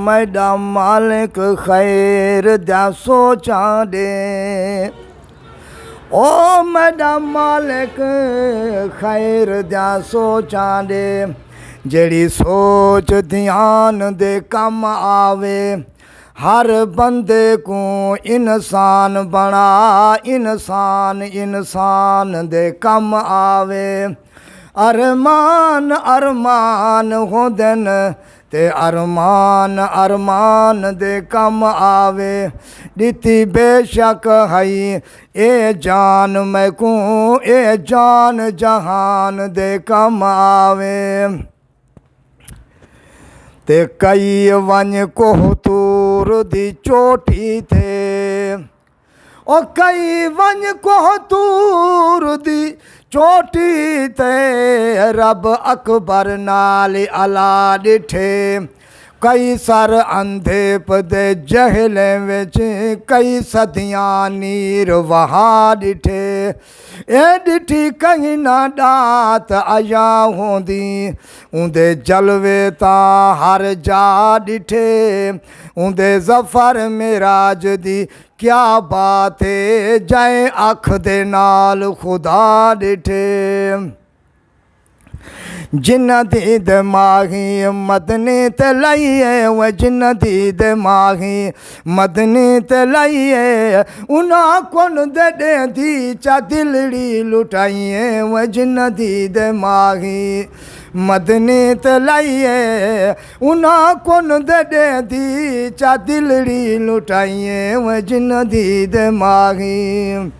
मैडा मालिक खैर दा सोचां दे ओ मैडा मालिक खैर दा सोचां दे जेड़ी सोच ध्यान दे कम आवे हर बंदे को इंसान बना इंसान दे कम आवे अरमान अरमान होंदन ते अरमान दे कम आवे दिती बेशक हई ए जान मैं को ए जान जहान दे कम आवे ते कई वन कोहतूर दी चोटी थे ओ कई वन कोहतूर दी चोटी ते रब अकबर नाल अला डिठे कई सर अंधे पदे जहले विच कई सदियां नीर वहा डिठे ए डिठी कहीं ना डात आया होंदी उंदे जलवे ता हर जा डिठे उंदे जफर मेराज दी क्या बात है जाए अख दे नाल खुदा डिठे जिन्ना दी दिमागी मदनी ते लाइए व जिन्ना दी दिमागी मदनी ते लाइए उना कोन दे दी चा दिलड़ी लुटाइए व जिन्ना दी दिमागी मदनी ते लाइए उना कोन दे दी चा दिलड़ी लुटाइए व जिन्ना दी दिमागी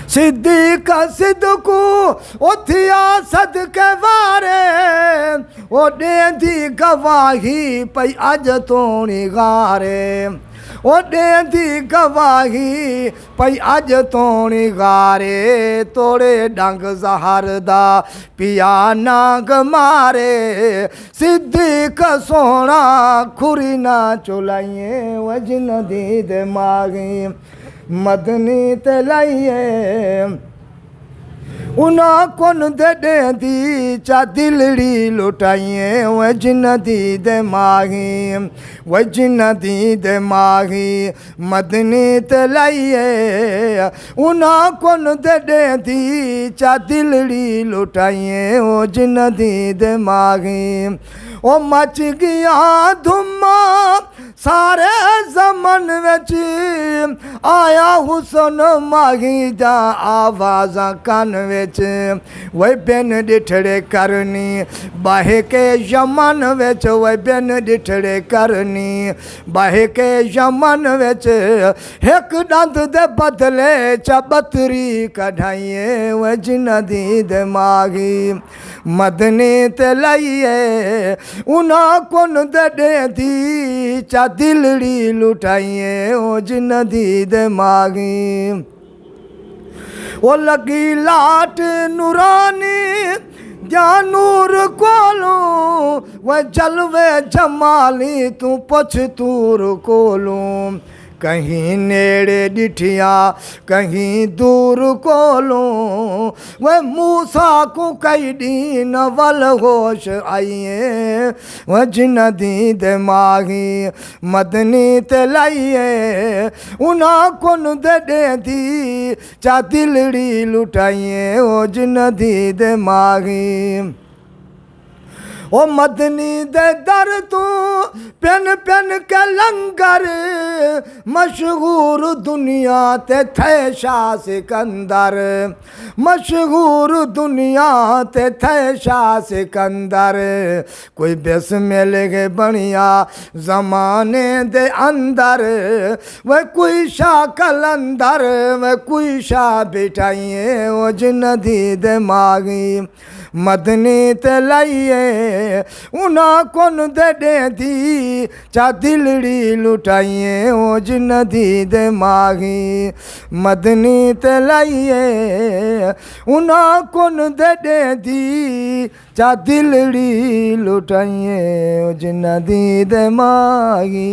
सिद्दीक सिद्दकू उथिया सदके वारे ओ देंदी गवाही पई अज तोणी गारे ओ देंदी गवाही पई अज तोणी गारे तोड़े डंग जहर दा पिया नाग मारे सिद्दीक सोना खुरी ना चुलाइए वजन दी दिमागी मदनी ते लाइए उना कोन दे दी चा दिलड़ी लुटाइए व जिन दी दिमागी व जिन दी दिमागी मदनी ते लाइए उना कोन दे दी चा दिलड़ी लुटाइए व जिन दी दिमागी ओ मच गया धुमा सारे जमन विच आया हुसन माही जा आवाज़ां कन विच वै बिन डिठड़े करनी बाहे के यमन विच वै बिन डिठड़े करनी बाहे के यमन विच एक दंद दे बदले च बतरी कढ़ाइए वै जिन दी दिमागी मदनी ते लाइए उना कोन दे दी चा दिलड़ी लुटाइए ओ जिन दी दिमागी ओ लगी लाट नूरानी जा नूर कोलू व जलवे जमाली तू पुछ तूर कोलू कहीं नेड़े डिठिया कहीं दूर कोलों वह मूसा को कई दीन वल होश आइए वह जिन दी दिमागी मदनी ते लाइए उना कोन दे दी चा दिलड़ी लुटाइए ओ जिन दी दिमागी ओ मदनी दे दर तू पेन पेन के लंगर मशहूर दुनिया ते थे शाह सिकंदर मशहूर दुनिया ते थे शाह सिकंदर कोई बिस्मिल के बनिया ज़माने दे अंदर वह कोई शाह कलंदर वह कोई शाह बिठाइए ओ जिन दी दिमागी मदनी ते लाइए उना कोन दे दी चा दिलड़ी लुटाइए ओ जिन दी दिमागी मदनी ते लाइए उना कोन दे दी चा दिलड़ी लुटाइए ओ जिन दी दिमागी।